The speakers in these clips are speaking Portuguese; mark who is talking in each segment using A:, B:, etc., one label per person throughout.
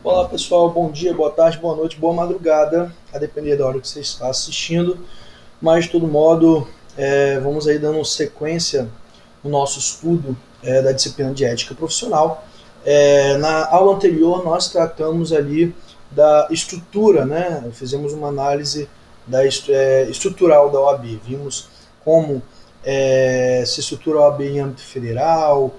A: Olá pessoal, bom dia, boa tarde, boa noite, boa madrugada, a depender da hora que você está assistindo. Mas de todo modo, vamos aí dando sequência no nosso estudo da disciplina de ética profissional. Na aula anterior nós tratamos ali da estrutura, né? Fizemos uma análise estrutural da OAB, vimos como se estrutura a OAB em âmbito federal,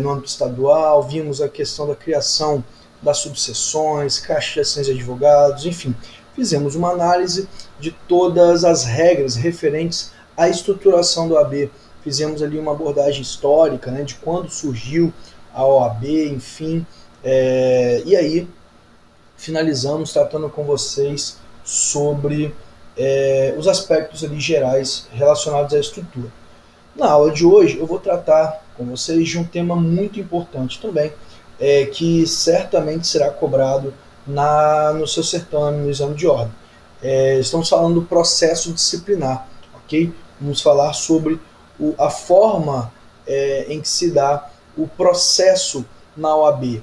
A: no âmbito estadual, vimos a questão da criação das subseções, caixações de advogados, enfim, fizemos uma análise de todas as regras referentes à estruturação do OAB. Fizemos ali uma abordagem histórica, né, de quando surgiu a OAB, enfim, e aí finalizamos tratando com vocês sobre os aspectos ali gerais relacionados à estrutura. Na aula de hoje eu vou tratar com vocês de um tema muito importante também, que certamente será cobrado no seu certame, no exame de ordem. Estamos falando do processo disciplinar, ok? Vamos falar sobre a forma em que se dá o processo na OAB.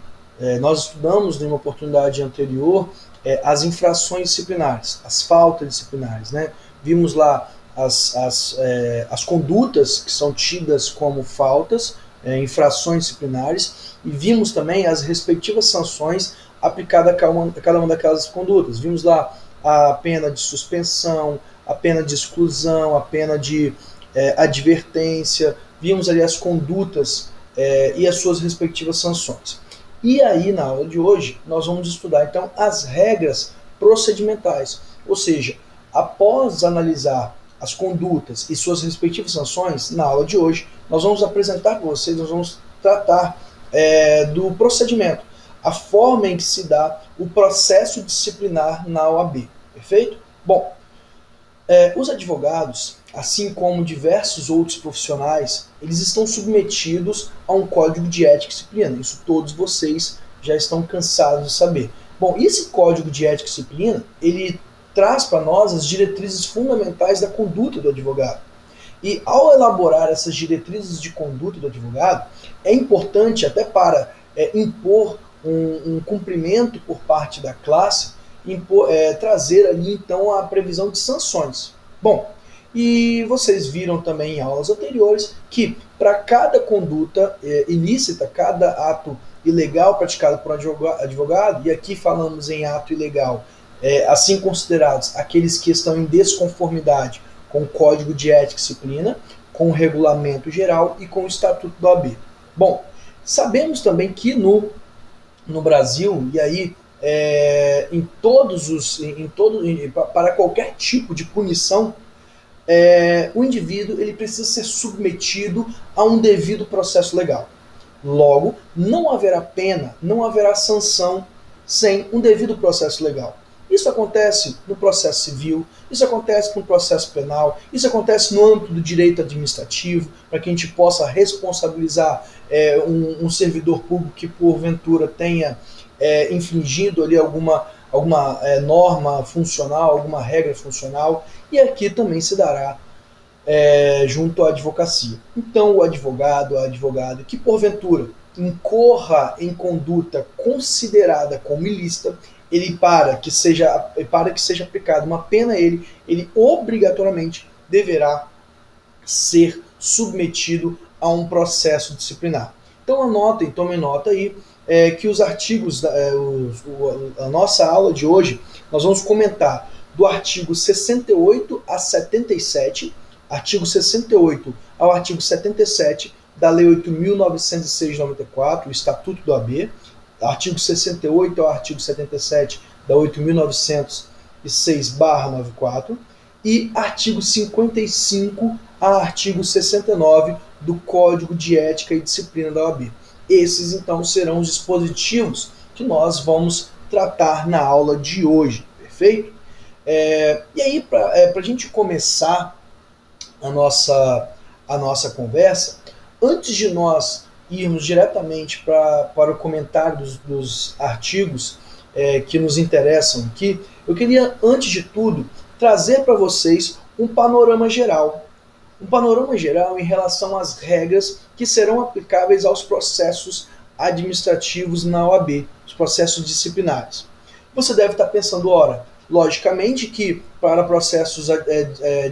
A: Nós estudamos em uma oportunidade anterior as infrações disciplinares, as faltas disciplinares, né? Vimos lá as condutas que são tidas como faltas, infrações disciplinares, e vimos também as respectivas sanções aplicadas a cada uma daquelas condutas. Vimos lá a pena de suspensão, a pena de exclusão, a pena de advertência, vimos ali as condutas e as suas respectivas sanções. E aí, na aula de hoje, nós vamos estudar então as regras procedimentais, ou seja, após analisar as condutas e suas respectivas sanções, na aula de hoje, nós vamos apresentar para vocês, nós vamos tratar do procedimento, a forma em que se dá o processo disciplinar na OAB, perfeito? Bom, os advogados, assim como diversos outros profissionais, eles estão submetidos a um código de ética e disciplina. Isso todos vocês já estão cansados de saber. Bom, e esse código de ética e disciplina, ele traz para nós as diretrizes fundamentais da conduta do advogado. E ao elaborar essas diretrizes de conduta do advogado, é importante até para impor um cumprimento por parte da classe, trazer ali então a previsão de sanções. Bom, e vocês viram também em aulas anteriores que para cada conduta ilícita, cada ato ilegal praticado por um advogado, e aqui falamos em ato ilegal, assim considerados aqueles que estão em desconformidade com o Código de Ética e Disciplina, com o Regulamento Geral e com o Estatuto da OAB. Bom, sabemos também que no Brasil, e aí para qualquer tipo de punição, o indivíduo ele precisa ser submetido a um devido processo legal. Logo, não haverá pena, não haverá sanção sem um devido processo legal. Isso acontece no processo civil, isso acontece no processo penal, isso acontece no âmbito do direito administrativo, para que a gente possa responsabilizar um servidor público que porventura tenha infringido ali alguma norma funcional, alguma regra funcional, e aqui também se dará junto à advocacia. Então, o advogado, a advogada que porventura incorra em conduta considerada como ilícita, ele para que seja aplicada uma pena a ele obrigatoriamente deverá ser submetido a um processo disciplinar. Então anotem, tomem nota aí que os artigos, a nossa aula de hoje, nós vamos comentar do artigo 68 a 77, artigo 68 ao artigo 77 da Lei 8.906 de 94, o Estatuto do AB, artigo 68 ao artigo 77 da 8.906/94, e artigo 55 a artigo 69 do Código de Ética e Disciplina da OAB. Esses, então, serão os dispositivos que nós vamos tratar na aula de hoje, perfeito? E aí, para a gente começar a nossa conversa, antes de nós irmos diretamente para o comentário dos artigos que nos interessam aqui, eu queria, antes de tudo, trazer para vocês um panorama geral. Um panorama geral em relação às regras que serão aplicáveis aos processos administrativos na OAB. os processos disciplinares. Você deve estar pensando, ora, logicamente que para processos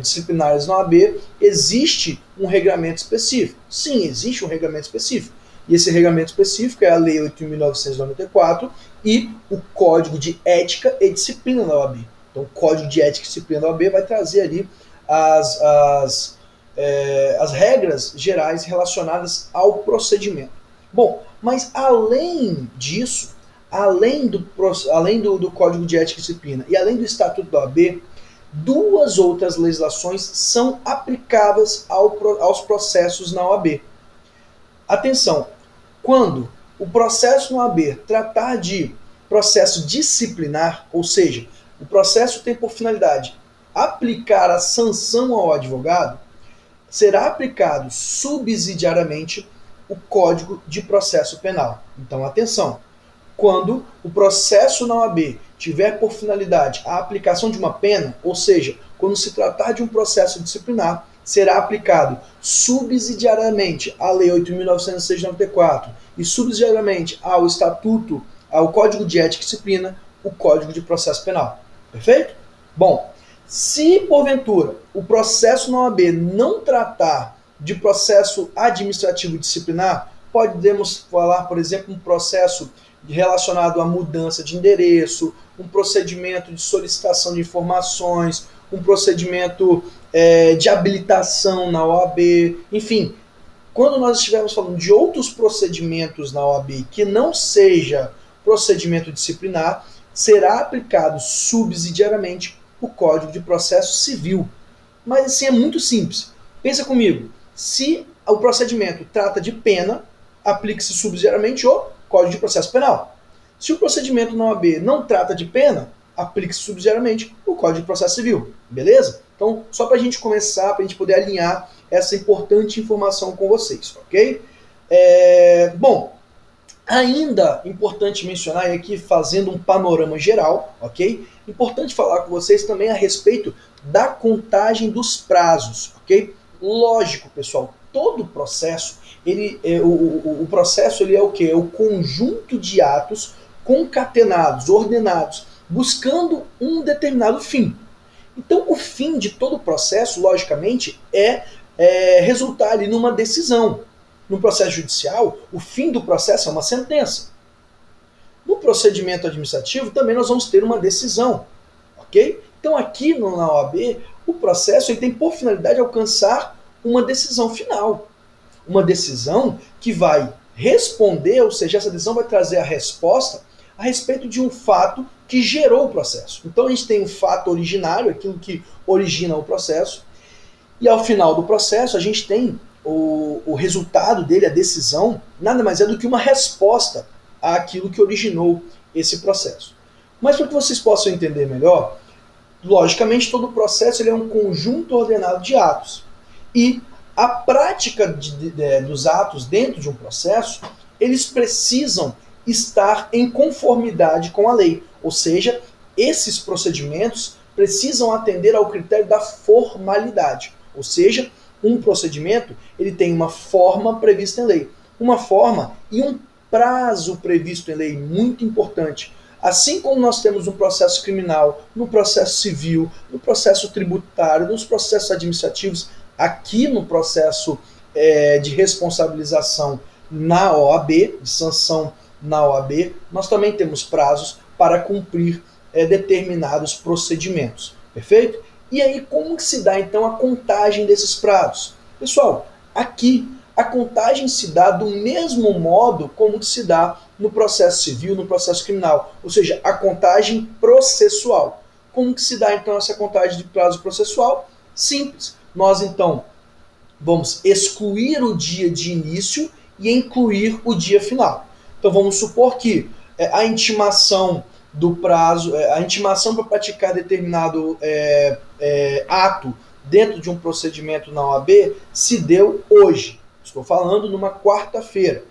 A: disciplinares na OAB existe um regramento específico. Sim, existe um regramento específico. E esse regramento específico é a Lei 8.994 e o Código de Ética e Disciplina da OAB. Então, o Código de Ética e Disciplina da OAB vai trazer ali as regras gerais relacionadas ao procedimento. Bom, mas além disso, além do Código de Ética e Disciplina e além do Estatuto da OAB, duas outras legislações são aplicáveis aos processos na OAB. Atenção, quando o processo na OAB tratar de processo disciplinar, ou seja, o processo tem por finalidade aplicar a sanção ao advogado, será aplicado subsidiariamente o Código de Processo Penal. Então, atenção, quando o processo na OAB tiver por finalidade a aplicação de uma pena, ou seja, quando se tratar de um processo disciplinar, será aplicado subsidiariamente à Lei 8.906 de 94 e subsidiariamente ao Estatuto, ao Código de Ética e Disciplina, o Código de Processo Penal. Perfeito? Bom, se porventura o processo na OAB não tratar de processo administrativo disciplinar, podemos falar, por exemplo, um processo relacionado à mudança de endereço, um procedimento de solicitação de informações, um procedimento de habilitação na OAB, enfim, quando nós estivermos falando de outros procedimentos na OAB que não seja procedimento disciplinar, será aplicado subsidiariamente o Código de Processo Civil. Mas assim é muito simples. Pensa comigo, se o procedimento trata de pena, aplique-se subsidiariamente o Código de Processo Penal. Se o procedimento na OAB não trata de pena, aplique-se subsidiariamente o Código de Processo Civil. Beleza? Então, só para a gente começar, para a gente poder alinhar essa importante informação com vocês, ok? Bom, ainda importante mencionar aqui, fazendo um panorama geral, ok? Importante falar com vocês também a respeito da contagem dos prazos, ok? Lógico, pessoal, todo processo, o processo ele é o quê? É o conjunto de atos concatenados, ordenados, buscando um determinado fim. Então, o fim de todo o processo, logicamente, é resultar ali numa decisão. No processo judicial, o fim do processo é uma sentença. No procedimento administrativo, também nós vamos ter uma decisão. Ok? Então, aqui na OAB, o processo ele tem por finalidade alcançar uma decisão final. Uma decisão que vai responder, ou seja, essa decisão vai trazer a resposta a respeito de um fato que gerou o processo. Então, a gente tem o fato originário, aquilo que origina o processo, e ao final do processo, a gente tem o resultado dele, a decisão, nada mais é do que uma resposta àquilo que originou esse processo. Mas para que vocês possam entender melhor, logicamente todo o processo ele é um conjunto ordenado de atos. E a prática dos atos dentro de um processo, eles precisam estar em conformidade com a lei. Ou seja, esses procedimentos precisam atender ao critério da formalidade. Ou seja, um procedimento ele tem uma forma prevista em lei. Uma forma e um prazo previsto em lei, muito importante. Assim como nós temos no processo criminal, no processo civil, no processo tributário, nos processos administrativos, aqui no processo de responsabilização na OAB, de sanção na OAB, nós também temos prazos para cumprir determinados procedimentos. Perfeito? E aí, como que se dá, então, a contagem desses prazos? Pessoal, aqui a contagem se dá do mesmo modo como que se dá no processo civil, no processo criminal, ou seja, a contagem processual. Como que se dá, então, essa contagem de prazo processual? Simples. Nós, então, vamos excluir o dia de início e incluir o dia final. Então, vamos supor que a intimação do prazo, a intimação para praticar determinado ato dentro de um procedimento na OAB se deu hoje. Estou falando numa quarta-feira.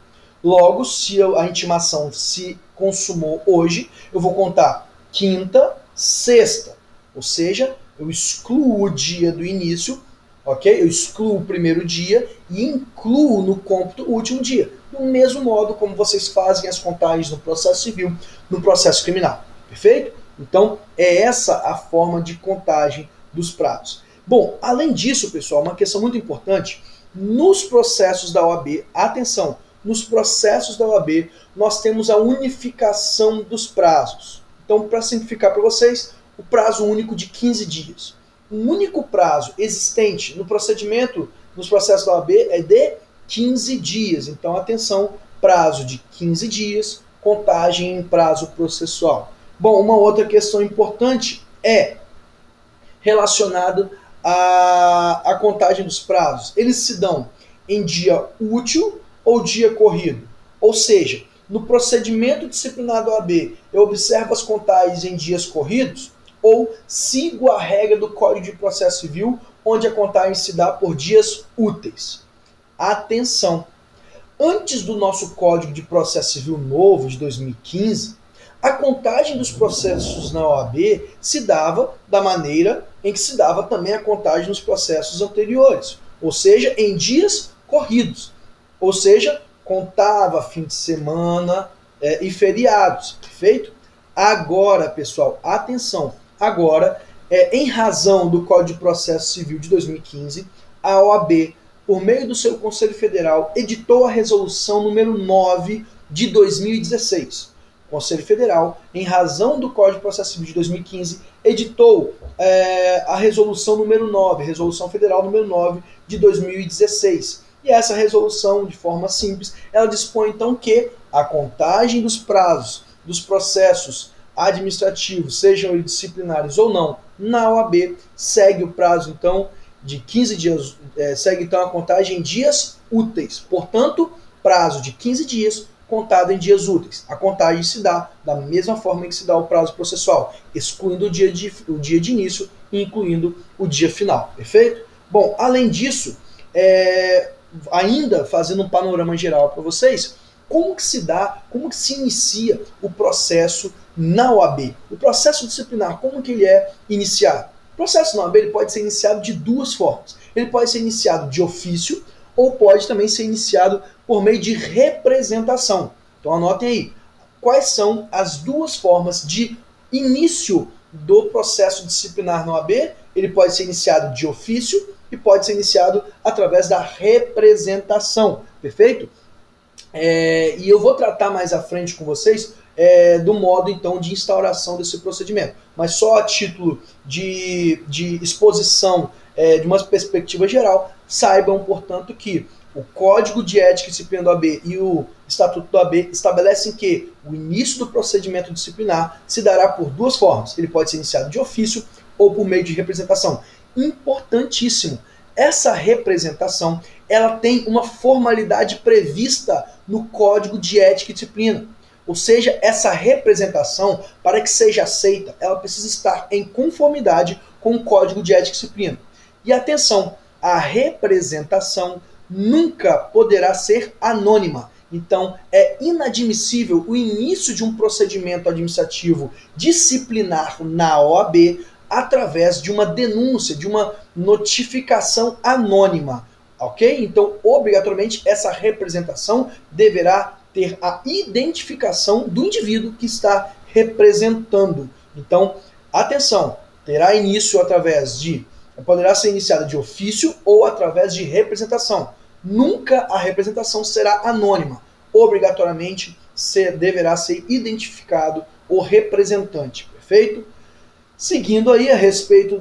A: Logo, se a intimação se consumou hoje, eu vou contar quinta, sexta. Ou seja, eu excluo o dia do início, ok? Eu excluo o primeiro dia e incluo no cômputo o último dia. do mesmo modo como vocês fazem as contagens no processo civil, no processo criminal. Perfeito? Então, é essa a forma de contagem dos prazos. Bom, além disso, pessoal, uma questão muito importante, nos processos da OAB, atenção, nos processos da OAB, nós temos a unificação dos prazos. Então, para simplificar para vocês, o prazo único de 15 dias. O único prazo existente no procedimento, nos processos da OAB, é de 15 dias. Então, atenção, prazo de 15 dias, contagem em prazo processual. Bom, uma outra questão importante é relacionada à contagem dos prazos. Eles se dão em dia útil ou dia corrido. Ou seja, no procedimento disciplinar da OAB, eu observo as contagens em dias corridos ou sigo a regra do Código de Processo Civil, onde a contagem se dá por dias úteis. Atenção! Antes do nosso Código de Processo Civil novo, de 2015, a contagem dos processos na OAB se dava da maneira em que se dava também a contagem nos processos anteriores, ou seja, em dias corridos. Ou seja, contava fim de semana e feriados, perfeito? Agora, pessoal, atenção, agora, em razão do Código de Processo Civil de 2015, a OAB, por meio do seu Conselho Federal, editou a resolução número 9 de 2016. O Conselho Federal, em razão do Código de Processo Civil de 2015, editou a resolução número 9, Resolução Federal número 9 de 2016. E essa resolução, de forma simples, ela dispõe então que a contagem dos prazos dos processos administrativos, sejam eles disciplinares ou não, na OAB, segue o prazo então de 15 dias, segue então a contagem em dias úteis. Portanto, prazo de 15 dias contado em dias úteis. A contagem se dá da mesma forma em que se dá o prazo processual, excluindo o dia de início e incluindo o dia final. Perfeito? Bom, além disso, ainda fazendo um panorama geral para vocês, como que se dá, como que se inicia o processo na OAB? O processo disciplinar, como que ele é iniciado? O processo na OAB ele pode ser iniciado de duas formas. Ele pode ser iniciado de ofício ou pode também ser iniciado por meio de representação. Então anotem aí, quais são as duas formas de início do processo disciplinar na OAB? Ele pode ser iniciado de ofício e pode ser iniciado através da representação, perfeito? E eu vou tratar mais à frente com vocês do modo então de instauração desse procedimento, mas só a título de exposição de uma perspectiva geral, saibam, portanto, que o Código de Ética e Disciplina da OAB e o Estatuto da OAB estabelecem que o início do procedimento disciplinar se dará por duas formas. Ele pode ser iniciado de ofício ou por meio de representação. Importantíssimo, essa representação ela tem uma formalidade prevista no Código de Ética e Disciplina. Ou seja, essa representação, para que seja aceita, ela precisa estar em conformidade com o Código de Ética e Disciplina. E atenção, a representação nunca poderá ser anônima. Então, é inadmissível o início de um procedimento administrativo disciplinar na OAB através de uma denúncia, de uma notificação anônima. Ok? Então, obrigatoriamente, essa representação deverá ter a identificação do indivíduo que está representando. Então, atenção, terá início poderá ser iniciada de ofício ou através de representação. Nunca a representação será anônima. Obrigatoriamente deverá ser identificado o representante. Perfeito? Seguindo aí a respeito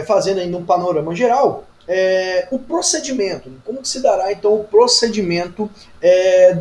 A: fazendo ainda um panorama geral, o procedimento. Como que se dará então o procedimento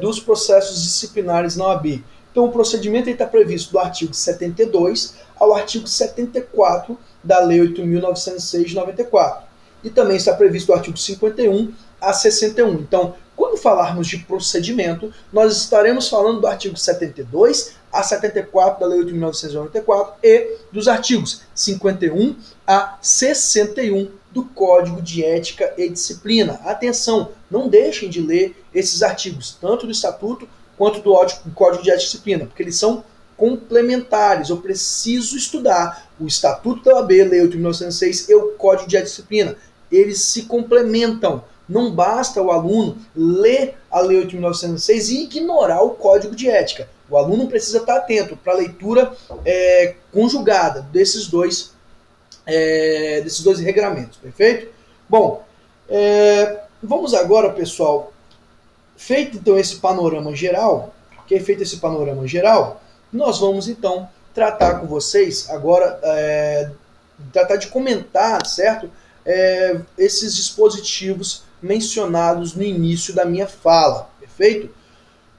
A: dos processos disciplinares na OAB? Então o procedimento está previsto do artigo 72 ao artigo 74 da Lei 8.906 de 94. E também está previsto do artigo 51 a 61. Então, quando falarmos de procedimento, nós estaremos falando do artigo 72 a 74 da Lei 8.994 e dos artigos 51 a 61 do Código de Ética e Disciplina. Atenção, não deixem de ler esses artigos, tanto do Estatuto quanto do Código de Ética e Disciplina, porque eles são complementares. Eu preciso estudar o Estatuto da OAB, Lei 8.906 e o Código de Ética e Disciplina. Eles se complementam. Não basta o aluno ler a Lei 8.906 e ignorar o Código de Ética. O aluno precisa estar atento para a leitura conjugada desses dois regramentos, perfeito? Bom, vamos agora, pessoal, feito então esse panorama geral, feito esse panorama geral, nós vamos então tratar com vocês agora, tratar de comentar, certo? Esses dispositivos mencionados no início da minha fala, perfeito?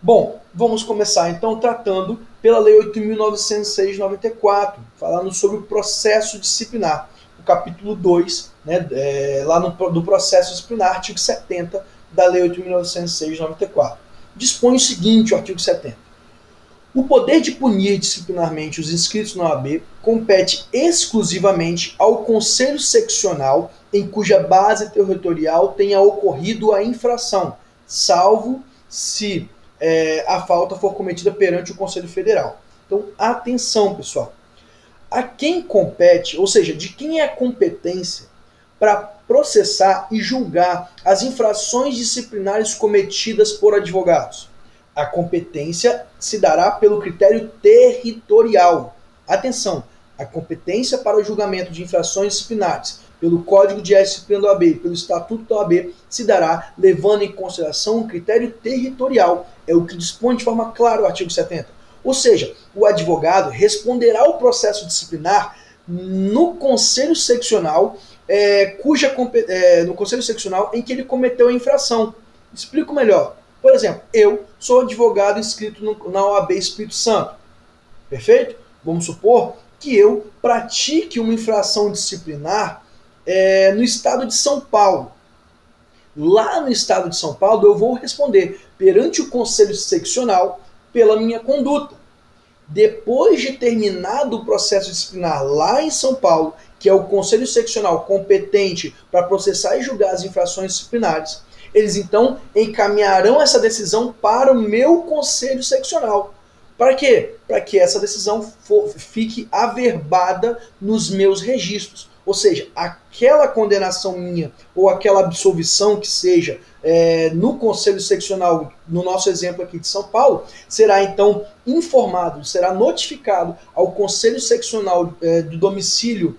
A: Bom, vamos começar então tratando pela Lei 8.906 de 94, falando sobre o processo disciplinar. O capítulo 2, né, do processo disciplinar, artigo 70 da Lei 8.906 de 94. Dispõe o seguinte, o artigo 70. O poder de punir disciplinarmente os inscritos na OAB compete exclusivamente ao Conselho Seccional em cuja base territorial tenha ocorrido a infração, salvo se a falta for cometida perante o Conselho Federal. Então, atenção, pessoal. A quem compete, ou seja, de quem é a competência para processar e julgar as infrações disciplinares cometidas por advogados? A competência se dará pelo critério territorial. Atenção, a competência para o julgamento de infrações disciplinares pelo Código de Ética e Disciplina da OAB e pelo Estatuto da OAB se dará levando em consideração o critério territorial. É o que dispõe de forma clara o artigo 70. Ou seja, o advogado responderá ao processo disciplinar no Conselho Seccional, no Conselho Seccional em que ele cometeu a infração. Explico melhor. Por exemplo, eu sou advogado inscrito na OAB Espírito Santo. Perfeito? Vamos supor que eu pratique uma infração disciplinar no estado de São Paulo. Lá no estado de São Paulo eu vou responder perante o Conselho Seccional pela minha conduta. Depois de terminado o processo disciplinar lá em São Paulo, que é o Conselho Seccional competente para processar e julgar as infrações disciplinares, eles então encaminharão essa decisão para o meu Conselho Seccional. Para quê? Para que essa decisão fique averbada nos meus registros. Ou seja, aquela condenação minha ou aquela absolvição que seja no Conselho Seccional, no nosso exemplo aqui de São Paulo, será então informado, será notificado ao Conselho Seccional do domicílio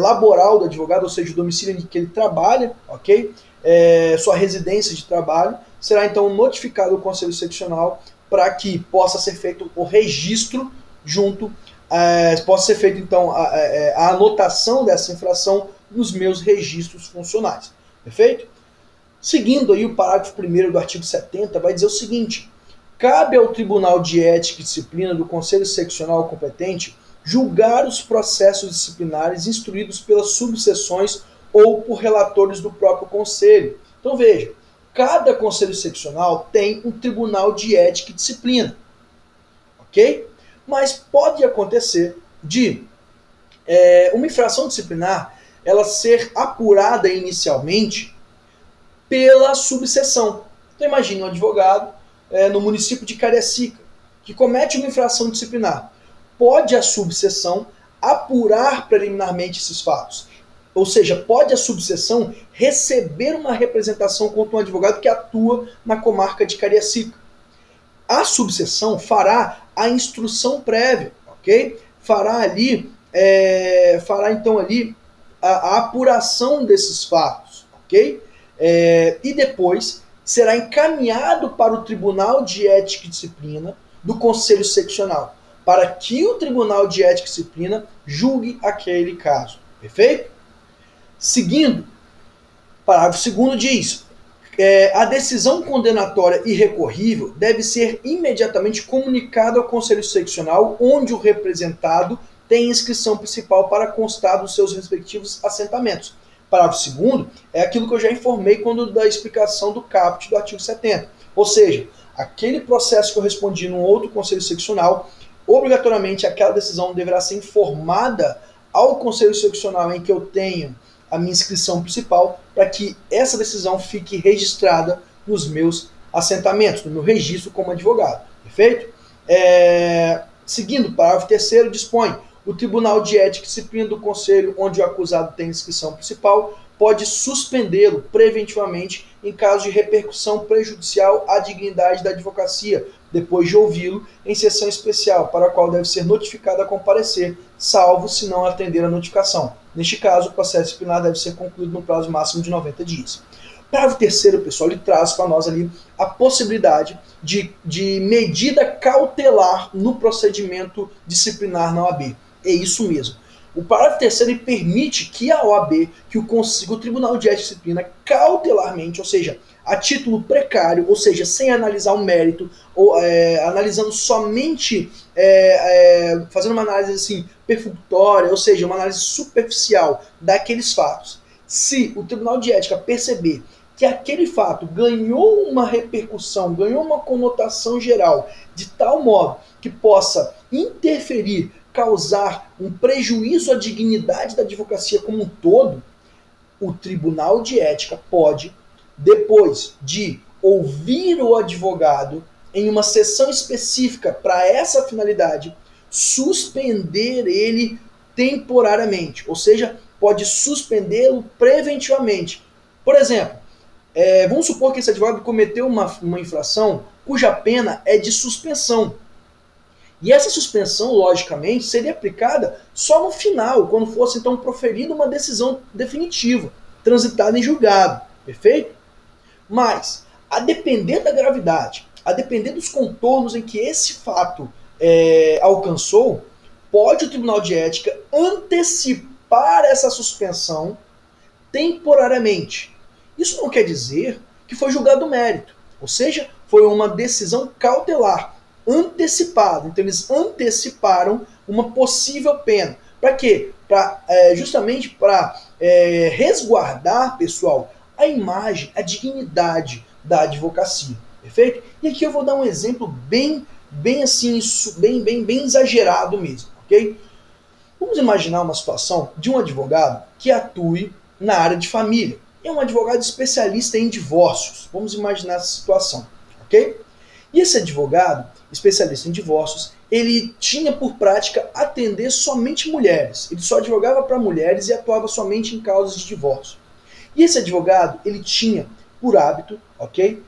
A: laboral do advogado, ou seja, o domicílio em que ele trabalha, ok? Sua residência de trabalho, será então notificado ao Conselho Seccional para que possa ser feito o registro possa ser feita então a anotação dessa infração nos meus registros funcionais. Perfeito? Seguindo aí o parágrafo 1º do artigo 70, vai dizer o seguinte: cabe ao Tribunal de Ética e Disciplina do Conselho Seccional competente julgar os processos disciplinares instruídos pelas subseções ou por relatores do próprio Conselho. Então veja, cada Conselho Seccional tem um Tribunal de Ética e Disciplina. Ok? Mas pode acontecer de uma infração disciplinar ela ser apurada inicialmente pela subseção. Então imagine um advogado no município de Cariacica que comete uma infração disciplinar. Pode a subseção apurar preliminarmente esses fatos. Ou seja, pode a subseção receber uma representação contra um advogado que atua na comarca de Cariacica. A subseção fará a instrução prévia, ok? Fará então ali a apuração desses fatos, ok? E depois será encaminhado para o Tribunal de Ética e Disciplina do Conselho Seccional, para que o Tribunal de Ética e Disciplina julgue aquele caso. Perfeito? Seguindo, parágrafo 2º diz: a decisão condenatória irrecorrível deve ser imediatamente comunicada ao Conselho Seccional, onde o representado tem inscrição principal para constar dos seus respectivos assentamentos. Parágrafo 2º é aquilo que eu já informei quando da explicação do caput do artigo 70. Ou seja, aquele processo que eu respondi num outro Conselho Seccional, obrigatoriamente aquela decisão deverá ser informada ao Conselho Seccional em que eu tenho a minha inscrição principal, para que essa decisão fique registrada nos meus assentamentos, no meu registro como advogado. Perfeito? Seguindo, o parágrafo 3º dispõe: o Tribunal de Ética e Disciplina do Conselho, onde o acusado tem inscrição principal, pode suspendê-lo preventivamente em caso de repercussão prejudicial à dignidade da advocacia, depois de ouvi-lo em sessão especial, para a qual deve ser notificado a comparecer, salvo se não atender a notificação. Neste caso, o processo disciplinar deve ser concluído no prazo máximo de 90 dias. O parágrafo terceiro, pessoal, ele traz para nós ali a possibilidade de medida cautelar no procedimento disciplinar na OAB. É isso mesmo. O parágrafo terceiro permite que a OAB, que o Tribunal de Ética e Disciplina, cautelarmente, ou seja, a título precário, ou seja, sem analisar o mérito, ou analisando somente, fazendo uma análise assim, perfunctória, ou seja, uma análise superficial daqueles fatos. Se o Tribunal de Ética perceber que aquele fato ganhou uma repercussão, ganhou uma conotação geral, de tal modo que possa interferir, causar um prejuízo à dignidade da advocacia como um todo, o Tribunal de Ética pode, depois de ouvir o advogado em uma sessão específica para essa finalidade, suspender ele temporariamente, ou seja, pode suspendê-lo preventivamente. Por exemplo, vamos supor que esse advogado cometeu uma infração cuja pena é de suspensão. E essa suspensão, logicamente, seria aplicada só no final, quando fosse então proferida uma decisão definitiva, transitada em julgado. Perfeito? Mas, a depender da gravidade, a depender dos contornos em que esse fato alcançou, pode o Tribunal de Ética antecipar essa suspensão temporariamente. Isso não quer dizer que foi julgado o mérito, ou seja, foi uma decisão cautelar, antecipada. Então eles anteciparam uma possível pena. Para quê? Justamente para resguardar, pessoal, a imagem, a dignidade da advocacia. Perfeito? E aqui eu vou dar um exemplo bem assim, bem exagerado mesmo, ok? Vamos imaginar uma situação de um advogado que atue na área de família. É um advogado especialista em divórcios. Vamos imaginar essa situação, ok? E esse advogado, especialista em divórcios, ele tinha por prática atender somente mulheres. Ele só advogava para mulheres e atuava somente em causas de divórcio. E esse advogado, ele tinha por hábito, ok,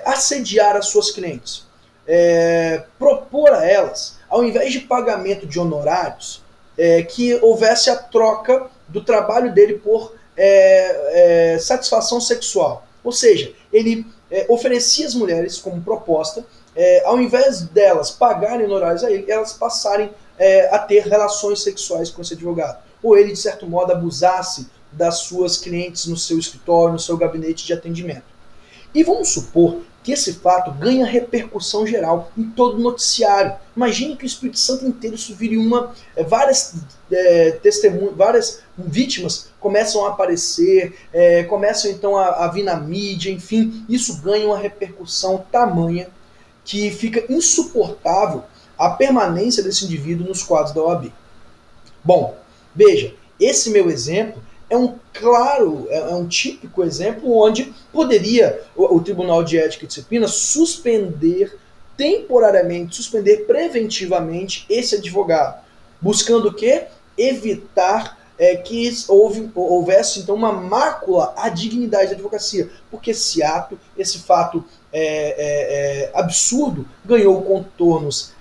A: assediar as suas clientes. Propor a elas, ao invés de pagamento de honorários, que houvesse a troca do trabalho dele por satisfação sexual. Ou seja, ele oferecia às mulheres como proposta, ao invés delas pagarem honorários a ele, elas passarem a ter relações sexuais com esse advogado. Ou ele, de certo modo, abusasse das suas clientes no seu escritório, no seu gabinete de atendimento. E vamos supor que esse fato ganha repercussão geral em todo o noticiário. Imagine que o Espírito Santo inteiro isso vire várias testemunhas, várias vítimas começam a aparecer, começam então a vir na mídia, enfim, isso ganha uma repercussão tamanha que fica insuportável a permanência desse indivíduo nos quadros da OAB. Bom, veja, esse meu exemplo é um típico exemplo onde poderia o Tribunal de Ética e Disciplina suspender temporariamente, suspender preventivamente esse advogado, buscando o quê? Evitar que houvesse então uma mácula à dignidade da advocacia, porque esse fato absurdo ganhou contornos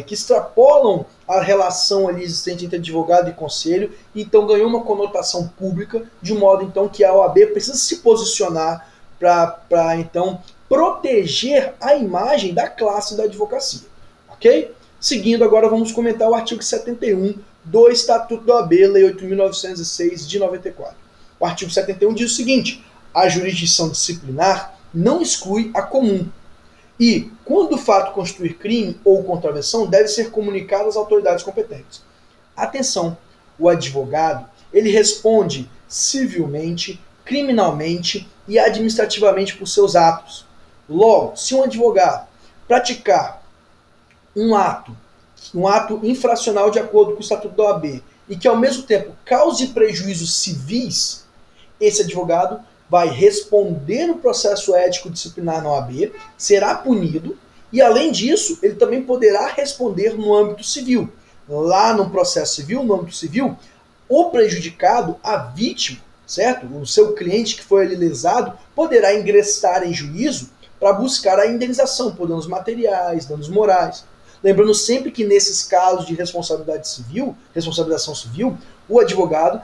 A: que extrapolam a relação ali existente entre advogado e conselho, então ganhou uma conotação pública, de modo então que a OAB precisa se posicionar para então proteger a imagem da classe da advocacia. Ok? Seguindo, agora vamos comentar o artigo 71 do Estatuto da OAB, Lei 8.906 de 94. O artigo 71 diz o seguinte: a jurisdição disciplinar não exclui a comum. E, quando o fato constituir crime ou contravenção, deve ser comunicado às autoridades competentes. Atenção, o advogado, ele responde civilmente, criminalmente e administrativamente por seus atos. Logo, se um advogado praticar um ato infracional de acordo com o Estatuto da OAB e que, ao mesmo tempo, cause prejuízos civis, esse advogado vai responder no processo ético disciplinar na OAB, será punido e, além disso, ele também poderá responder no âmbito civil. Lá no processo civil, no âmbito civil, o prejudicado, a vítima, certo? O seu cliente que foi ali lesado poderá ingressar em juízo para buscar a indenização por danos materiais, danos morais. Lembrando sempre que nesses casos de responsabilização civil, o advogado,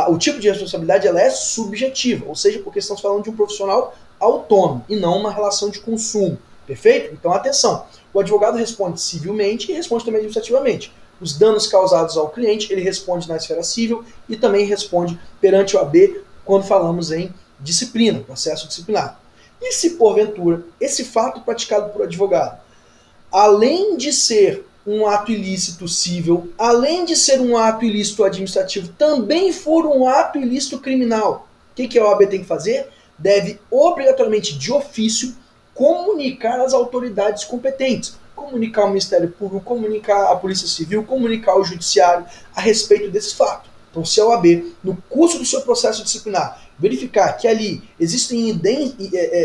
A: o tipo de responsabilidade ela é subjetiva, ou seja, porque estamos falando de um profissional autônomo e não uma relação de consumo. Perfeito? Então atenção, o advogado responde civilmente e responde também administrativamente. Os danos causados ao cliente, ele responde na esfera civil e também responde perante o AB quando falamos em disciplina, processo disciplinar. E se porventura esse fato praticado por advogado, além de ser um ato ilícito civil, além de ser um ato ilícito administrativo, também for um ato ilícito criminal, o que a OAB tem que fazer? Deve obrigatoriamente de ofício comunicar às autoridades competentes, comunicar ao Ministério Público, comunicar à Polícia Civil, comunicar ao Judiciário a respeito desse fato. Então, se a OAB, no curso do seu processo disciplinar, verificar que ali existem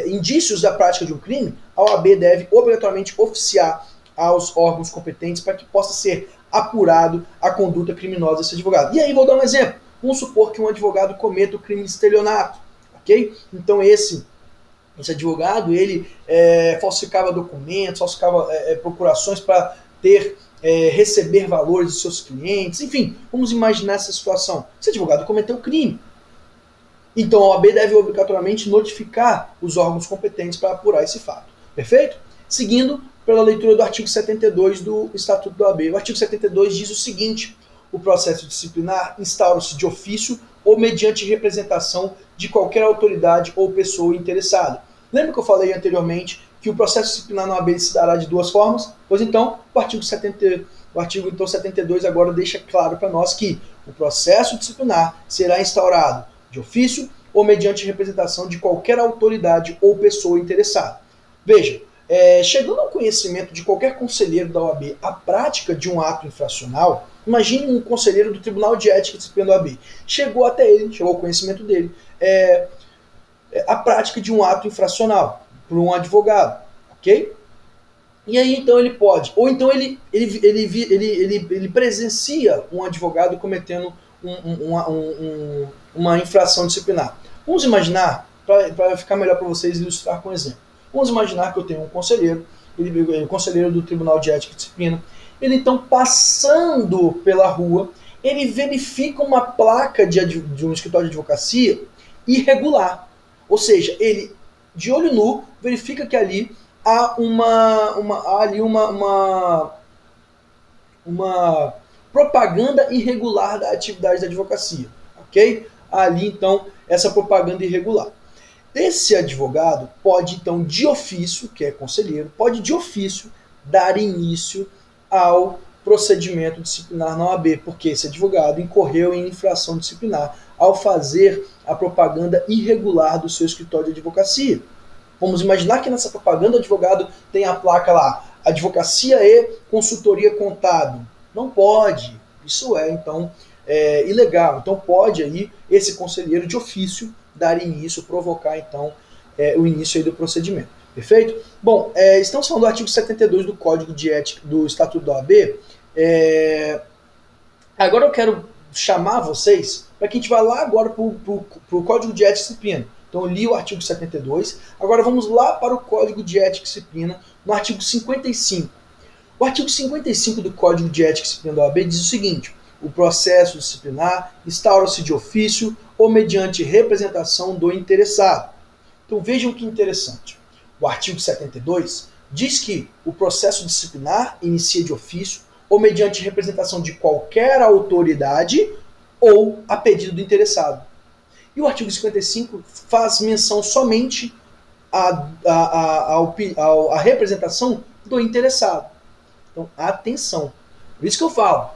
A: indícios da prática de um crime, a OAB deve obrigatoriamente oficiar aos órgãos competentes para que possa ser apurado a conduta criminosa desse advogado. E aí vou dar um exemplo. Vamos supor que um advogado cometa o crime de estelionato, ok? Então esse advogado, ele falsificava documentos, falsificava procurações para receber valores de seus clientes, enfim, vamos imaginar essa situação. Esse advogado cometeu crime. Então a OAB deve obrigatoriamente notificar os órgãos competentes para apurar esse fato. Perfeito? Seguindo pela leitura do artigo 72 do Estatuto da OAB. O artigo 72 diz o seguinte: o processo disciplinar instaura-se de ofício ou mediante representação de qualquer autoridade ou pessoa interessada. Lembra que eu falei anteriormente que o processo disciplinar na OAB se dará de duas formas? Pois então, o artigo 72 agora deixa claro para nós que o processo disciplinar será instaurado de ofício ou mediante representação de qualquer autoridade ou pessoa interessada. Veja, chegando ao conhecimento de qualquer conselheiro da OAB a prática de um ato infracional, imagine um conselheiro do Tribunal de Ética e Disciplina da OAB. Chegou ao conhecimento dele, a prática de um ato infracional por um advogado, ok? E aí então ele pode, ou então ele presencia um advogado cometendo uma infração disciplinar. Vamos imaginar, para ficar melhor para vocês ilustrar com um exemplo. Vamos imaginar que eu tenho um conselheiro, um conselheiro do Tribunal de Ética e Disciplina. Ele então, passando pela rua, ele verifica uma placa de um escritório de advocacia irregular. Ou seja, ele, de olho nu, verifica que ali há uma propaganda irregular da atividade da advocacia. Ok? Ali, então, essa propaganda irregular. Esse advogado pode, então, de ofício, que é conselheiro, pode de ofício dar início ao procedimento disciplinar na OAB, porque esse advogado incorreu em infração disciplinar ao fazer a propaganda irregular do seu escritório de advocacia. Vamos imaginar que nessa propaganda o advogado tem a placa lá, advocacia e consultoria contábil. Não pode. Isso então, ilegal. Então pode aí esse conselheiro de ofício dar início, provocar então o início aí do procedimento. Perfeito? Bom, estamos falando do artigo 72 do Código de Ética do Estatuto da OAB. Agora eu quero chamar vocês para que a gente vá lá agora para o Código de Ética e Disciplina. Então eu li o artigo 72, agora vamos lá para o Código de Ética e Disciplina, no artigo 55. O artigo 55 do Código de Ética e Disciplina da OAB diz o seguinte: o processo disciplinar instaura-se de ofício ou mediante representação do interessado. Então vejam que interessante. O artigo 72 diz que o processo disciplinar inicia de ofício ou mediante representação de qualquer autoridade ou a pedido do interessado. E o artigo 55 faz menção somente à representação do interessado. Então, atenção. Por isso que eu falo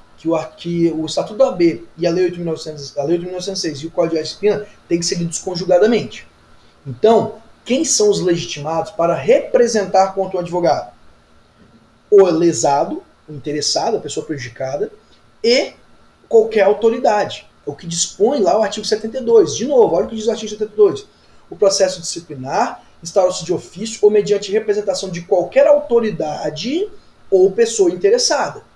A: que o Estatuto da OAB e a Lei 8.906 e o Código de Ética e Disciplina têm que ser lidos conjugadamente. Então, quem são os legitimados para representar contra o advogado? O lesado, o interessado, a pessoa prejudicada, e qualquer autoridade. O que dispõe lá o artigo 72. De novo, olha o que diz o artigo 72. O processo disciplinar instaura-se de ofício ou mediante representação de qualquer autoridade ou pessoa interessada.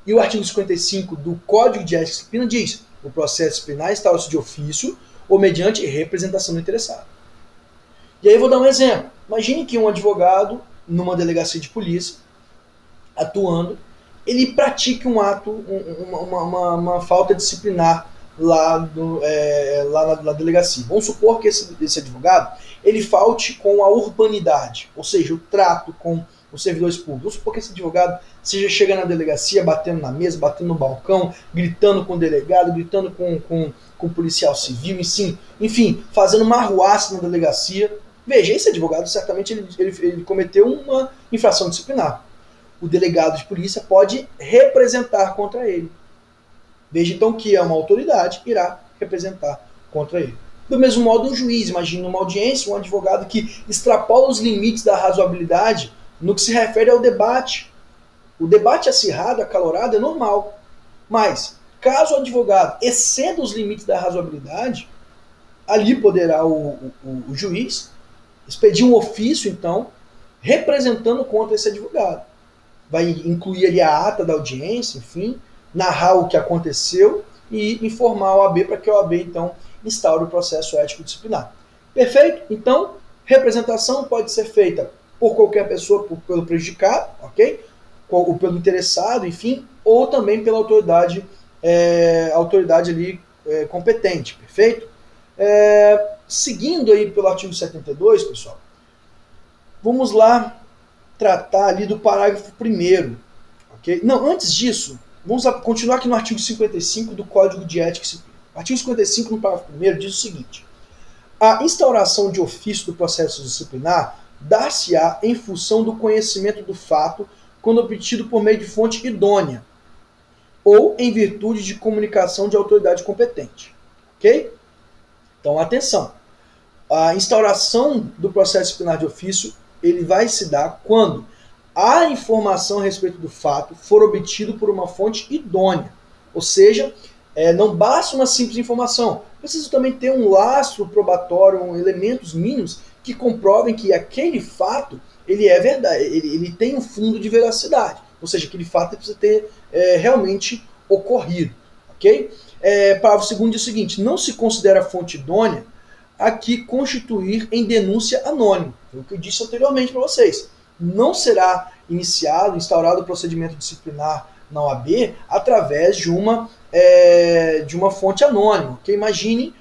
A: E o artigo 55 do Código de Ética e Disciplina diz: o processo disciplinar instaura-se de ofício ou mediante representação do interessado. E aí eu vou dar um exemplo. Imagine que um advogado, numa delegacia de polícia, atuando, ele pratique um ato, uma falta disciplinar lá na delegacia. Vamos supor que esse advogado ele falte com a urbanidade, ou seja, o trato com os servidores públicos. Vamos supor que esse advogado chega na delegacia, batendo na mesa, batendo no balcão, gritando com o delegado, gritando com o policial civil, enfim, fazendo uma arruaça na delegacia. Veja, esse advogado certamente ele cometeu uma infração disciplinar. O delegado de polícia pode representar contra ele. Veja então que é uma autoridade, irá representar contra ele. Do mesmo modo, um juiz, imagine numa audiência, um advogado que extrapola os limites da razoabilidade no que se refere ao debate. O debate acirrado, acalorado, é normal. Mas, caso o advogado exceda os limites da razoabilidade, ali poderá o juiz expedir um ofício, então, representando contra esse advogado. Vai incluir ali a ata da audiência, enfim, narrar o que aconteceu e informar a OAB para que a OAB, então, instaure o processo ético disciplinar. Perfeito? Então, representação pode ser feita por qualquer pessoa, pelo prejudicado, ok? Ou pelo interessado, enfim, ou também pela autoridade, ali competente, perfeito? Seguindo aí pelo artigo 72, pessoal, vamos lá tratar ali do parágrafo 1º, ok? Não, antes disso, vamos continuar aqui no artigo 55 do Código de Ética e Disciplina. O artigo 55, no parágrafo 1º, diz o seguinte: a instauração de ofício do processo disciplinar dar-se-á em função do conhecimento do fato quando obtido por meio de fonte idônea ou em virtude de comunicação de autoridade competente. Ok? Então, atenção. A instauração do processo disciplinar de ofício ele vai se dar quando a informação a respeito do fato for obtido por uma fonte idônea. Ou seja, não basta uma simples informação. Precisa também ter um lastro probatório, elementos mínimos que comprovem que aquele fato ele é verdade, ele tem um fundo de veracidade. Ou seja, aquele fato precisa ter realmente ocorrido. Ok? Parágrafo 2º diz o seguinte: não se considera fonte idônea a que constituir em denúncia anônima. Foi o que eu disse anteriormente para vocês. Não será instaurado o procedimento disciplinar na OAB através de uma fonte anônima. Que imagine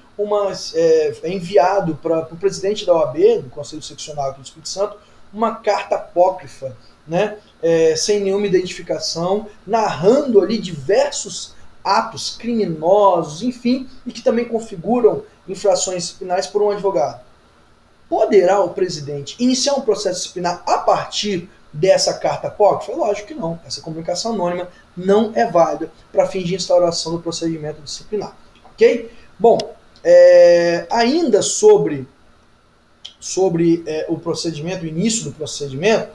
A: enviado para o presidente da OAB, do Conselho Seccional aqui do Espírito Santo, uma carta apócrifa, né, sem nenhuma identificação, narrando ali diversos atos criminosos, enfim, e que também configuram infrações disciplinares por um advogado. Poderá o presidente iniciar um processo disciplinar a partir dessa carta apócrifa? Lógico que não. Essa comunicação anônima não é válida para fins de instauração do procedimento disciplinar. Ok? Bom, ainda sobre o procedimento, o início do procedimento,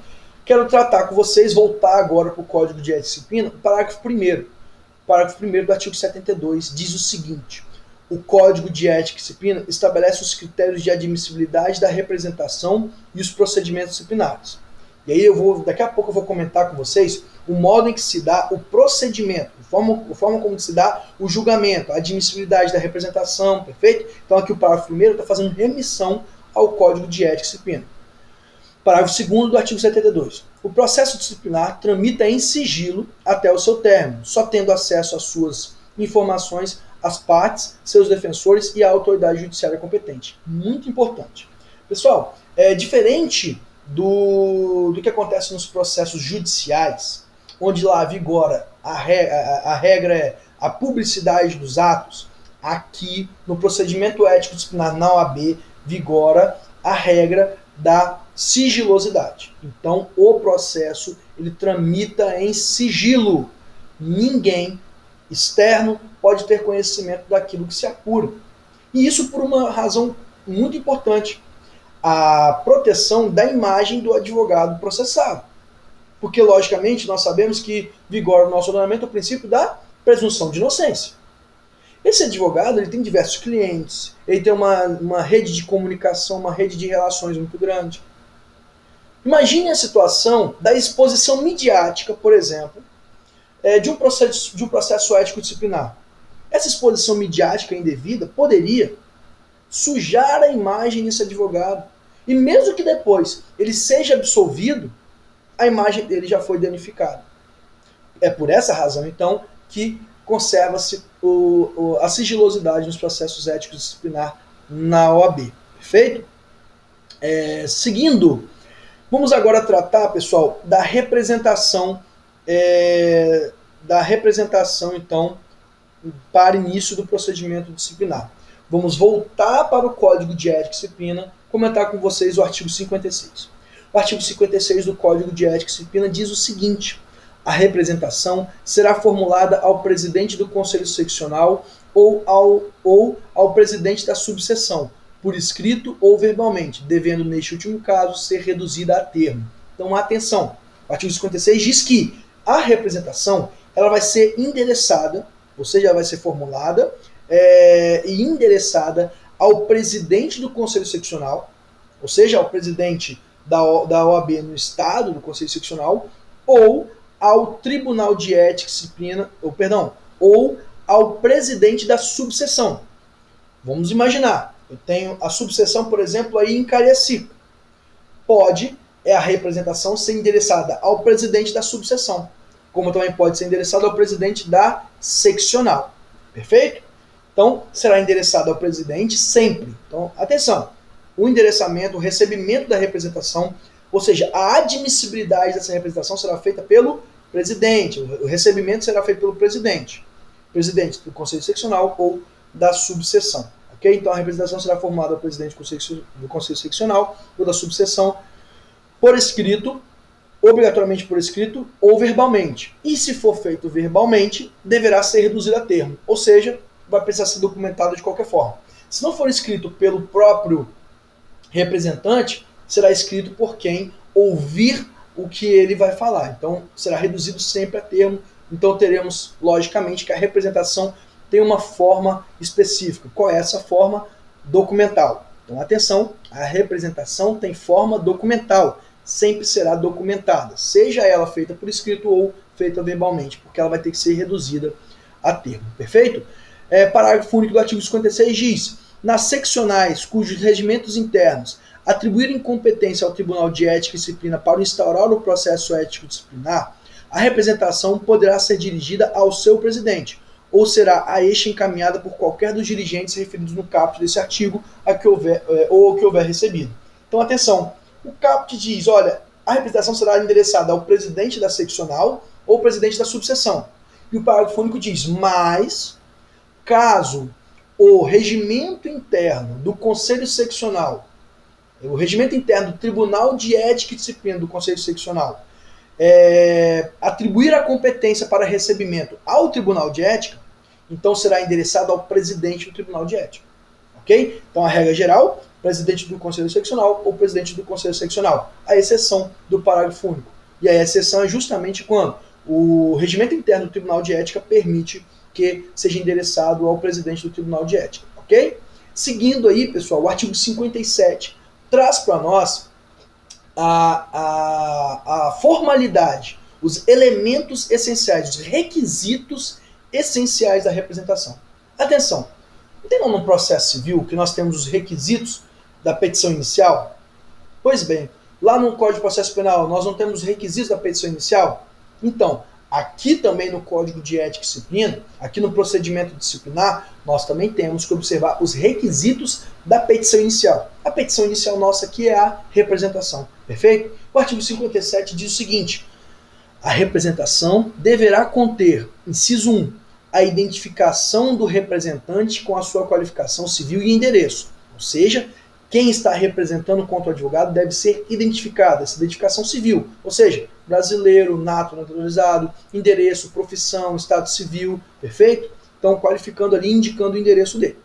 A: quero tratar com vocês, voltar agora para o Código de Ética e Disciplina, o parágrafo 1º. O parágrafo 1º do artigo 72 diz o seguinte: o Código de Ética e Disciplina estabelece os critérios de admissibilidade da representação e os procedimentos disciplinares. E aí daqui a pouco eu vou comentar com vocês o modo em que se dá o procedimento, a forma como se dá o julgamento, a admissibilidade da representação, perfeito? Então aqui o parágrafo 1º está fazendo remissão ao Código de Ética e Disciplina. Parágrafo 2º do artigo 72. O processo disciplinar tramita em sigilo até o seu término, só tendo acesso às suas informações as partes, seus defensores e a autoridade judiciária competente. Muito importante. Pessoal, diferente do que acontece nos processos judiciais, onde lá vigora a regra é a publicidade dos atos, aqui no procedimento ético disciplinar na OAB vigora a regra da sigilosidade. Então, o processo ele tramita em sigilo. Ninguém externo pode ter conhecimento daquilo que se apura. E isso por uma razão muito importante: a proteção da imagem do advogado processado. Porque, logicamente, nós sabemos que vigora no nosso ordenamento o princípio da presunção de inocência. Esse advogado ele tem diversos clientes, ele tem uma rede de comunicação, uma rede de relações muito grande. Imagine a situação da exposição midiática, por exemplo, de um processo ético disciplinar. Essa exposição midiática indevida poderia sujar a imagem desse advogado. E mesmo que depois ele seja absolvido, a imagem dele já foi danificada. É por essa razão, então, que conserva-se a sigilosidade nos processos éticos disciplinar na OAB. Perfeito? Seguindo, vamos agora tratar, pessoal, da representação, então, para início do procedimento disciplinar. Vamos voltar para o Código de Ética e Disciplina, comentar com vocês o artigo 56. O artigo 56 do Código de Ética e Disciplina diz o seguinte: a representação será formulada ao presidente do Conselho Seccional ou ao presidente da subseção, por escrito ou verbalmente, devendo, neste último caso, ser reduzida a termo. Então, atenção, o artigo 56 diz que a representação ela vai ser endereçada, ou seja, ela vai ser formulada e endereçada ao presidente do Conselho Seccional, ou seja, ao presidente da OAB no estado do Conselho Seccional, ou ao Tribunal de Ética e Disciplina, ou ao presidente da subseção. Vamos imaginar, eu tenho a subseção, por exemplo, aí em Cariacica. Pode a representação ser endereçada ao presidente da subseção, como também pode ser endereçada ao presidente da seccional. Perfeito? Então, será endereçado ao presidente sempre. Então, atenção, o endereçamento, o recebimento da representação, ou seja, a admissibilidade dessa representação será feita pelo presidente, o recebimento será feito pelo presidente do Conselho Seccional ou da subseção. Okay? Então, a representação será formada ao presidente do Conselho Seccional ou da subseção por escrito, obrigatoriamente por escrito ou verbalmente. E se for feito verbalmente, deverá ser reduzido a termo, ou seja, vai precisar ser documentado de qualquer forma. Se não for escrito pelo próprio representante, será escrito por quem ouvir o que ele vai falar. Então, será reduzido sempre a termo. Então, teremos, logicamente, que a representação tem uma forma específica. Qual é essa forma? Documental. Então, atenção, a representação tem forma documental. Sempre será documentada, seja ela feita por escrito ou feita verbalmente, porque ela vai ter que ser reduzida a termo. Perfeito? Parágrafo único do artigo 56 diz: nas seccionais cujos regimentos internos atribuírem competência ao Tribunal de Ética e Disciplina para instaurar o processo ético disciplinar, a representação poderá ser dirigida ao seu presidente, ou será a este encaminhada por qualquer dos dirigentes referidos no caput desse artigo ou que houver recebido. Então, atenção, o caput diz, olha, a representação será endereçada ao presidente da seccional ou presidente da subseção. E o parágrafo único diz, mas, caso o regimento interno do Conselho Seccional, o regimento interno do Tribunal de Ética e Disciplina do Conselho Seccional, atribuir a competência para recebimento ao Tribunal de Ética, então será endereçado ao presidente do Tribunal de Ética. Ok? Então, a regra geral, presidente do Conselho Seccional ou presidente do Conselho Seccional, a exceção do parágrafo único. E a exceção é justamente quando o regimento interno do Tribunal de Ética permite que seja endereçado ao presidente do Tribunal de Ética. Ok? Seguindo aí, pessoal, o artigo 57 traz para nós a formalidade, os elementos essenciais, os requisitos essenciais da representação. Atenção, não tem no processo civil que nós temos os requisitos da petição inicial? Pois bem, lá no Código de Processo Penal nós não temos os requisitos da petição inicial? Então, aqui também no Código de Ética e Disciplina, aqui no procedimento disciplinar, nós também temos que observar os requisitos da petição inicial. A petição inicial nossa aqui é a representação, perfeito? O artigo 57 diz o seguinte: a representação deverá conter, inciso 1, a identificação do representante com a sua qualificação civil e endereço. Ou seja, quem está representando contra o advogado deve ser identificado, essa identificação civil. Ou seja, brasileiro, nato, naturalizado, endereço, profissão, estado civil, perfeito? Então, qualificando ali, indicando o endereço dele.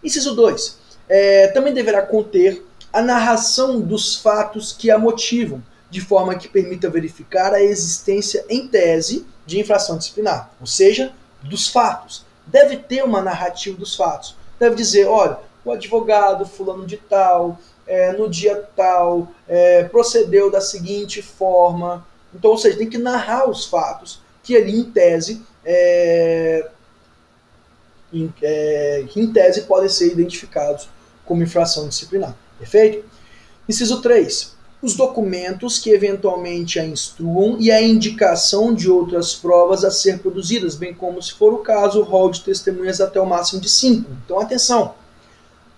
A: Inciso 2, também deverá conter a narração dos fatos que a motivam, de forma que permita verificar a existência em tese de infração disciplinar, ou seja, dos fatos. Deve ter uma narrativa dos fatos. Deve dizer, olha, o advogado fulano de tal, no dia tal, procedeu da seguinte forma. Então, ou seja, tem que narrar os fatos que ali, em tese, que em tese podem ser identificados como infração disciplinar. Perfeito? Inciso 3. Os documentos que eventualmente a instruam e a indicação de outras provas a ser produzidas, bem como, se for o caso, o rol de testemunhas até o máximo de 5. Então, atenção!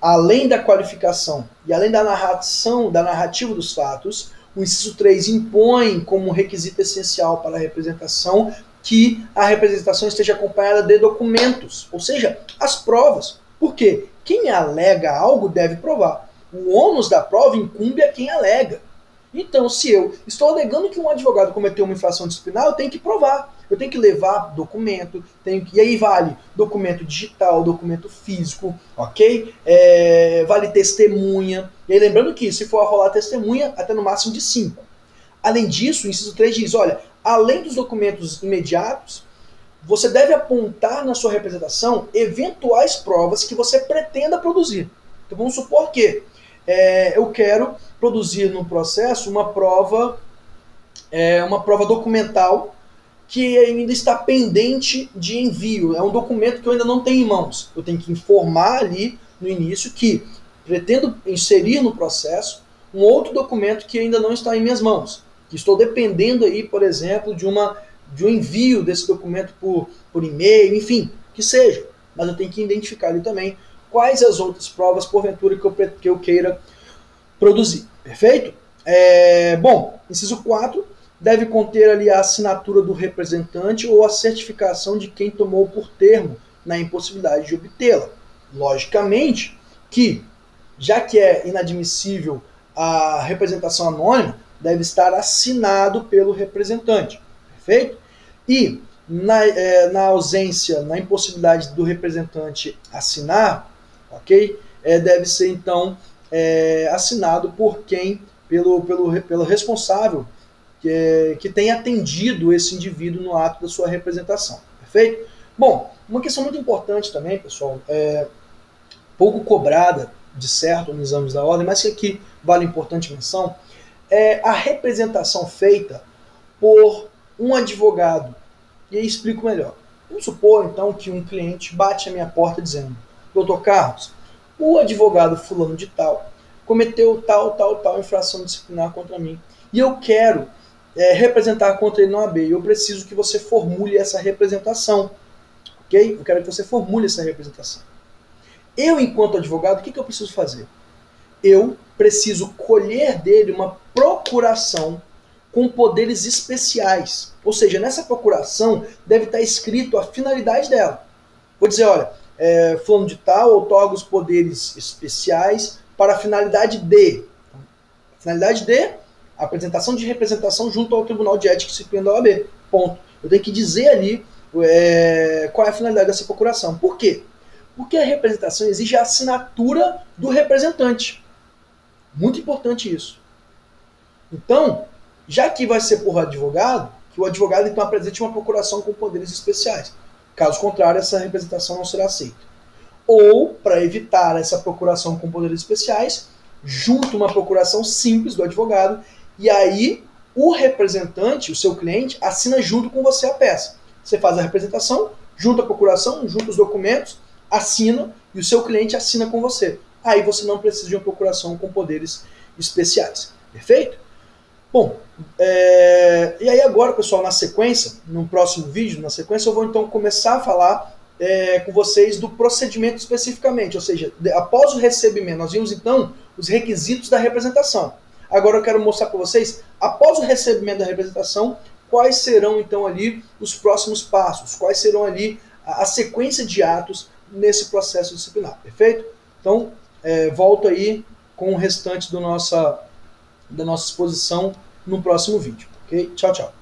A: Além da qualificação e além da narrativa dos fatos, o inciso 3 impõe como requisito essencial para a representação que a representação esteja acompanhada de documentos, ou seja, as provas. Por quê? Quem alega algo deve provar. O ônus da prova incumbe a quem alega. Então, se eu estou alegando que um advogado cometeu uma infração disciplinar, eu tenho que provar. Eu tenho que levar documento, e aí vale documento digital, documento físico, ok? Vale testemunha. E aí lembrando que se for rolar testemunha, até no máximo de 5. Além disso, o inciso 3 diz, olha, além dos documentos imediatos, você deve apontar na sua representação eventuais provas que você pretenda produzir. Então vamos supor que eu quero produzir no processo uma prova documental que ainda está pendente de envio. É um documento que eu ainda não tenho em mãos. Eu tenho que informar ali no início que pretendo inserir no processo um outro documento que ainda não está em minhas mãos. Que estou dependendo aí, por exemplo, de um envio desse documento por e-mail, enfim, que seja. Mas eu tenho que identificar ali também quais as outras provas, porventura, que eu queira produzir. Perfeito? Bom, inciso 4, deve conter ali a assinatura do representante ou a certificação de quem tomou por termo na impossibilidade de obtê-la. Logicamente que, já que é inadmissível a representação anônima, deve estar assinado pelo representante. Perfeito? E na ausência, na impossibilidade do representante assinar, ok? Deve ser então assinado por quem, pelo responsável que tenha atendido esse indivíduo no ato da sua representação. Perfeito? Bom, uma questão muito importante também, pessoal, pouco cobrada de certo nos exames da ordem, mas que aqui vale importante menção, é a representação feita por um advogado. E aí explico melhor. Vamos supor, então, que um cliente bate à minha porta dizendo: Dr. Carlos, o advogado fulano de tal cometeu tal infração disciplinar contra mim. E eu quero representar contra ele no AB. E eu preciso que você formule essa representação. Ok? Eu quero que você formule essa representação. Eu, enquanto advogado, o que eu preciso fazer? Eu preciso colher dele uma procuração com poderes especiais. Ou seja, nessa procuração deve estar escrito a finalidade dela. Vou dizer, olha, fulano de tal outorga os poderes especiais para a finalidade de. Finalidade de apresentação de representação junto ao Tribunal de Ética e Disciplina da OAB. Ponto. Eu tenho que dizer ali qual é a finalidade dessa procuração. Por quê? Porque a representação exige a assinatura do representante. Muito importante isso. Então, já que vai ser por advogado, que o advogado então apresente uma procuração com poderes especiais. Caso contrário, essa representação não será aceita. Ou, para evitar essa procuração com poderes especiais, junto uma procuração simples do advogado, e aí o representante, o seu cliente, assina junto com você a peça. Você faz a representação, junta a procuração, junta os documentos, assina, e o seu cliente assina com você. Aí você não precisa de uma procuração com poderes especiais. Perfeito? Bom, e aí agora, pessoal, na sequência, no próximo vídeo, eu vou então começar a falar com vocês do procedimento especificamente, ou seja, após o recebimento, nós vimos então os requisitos da representação. Agora eu quero mostrar para vocês, após o recebimento da representação, quais serão então ali os próximos passos, quais serão ali a sequência de atos nesse processo disciplinar, perfeito? Então, volto aí com o restante da nossa exposição no próximo vídeo, ok? Tchau, tchau.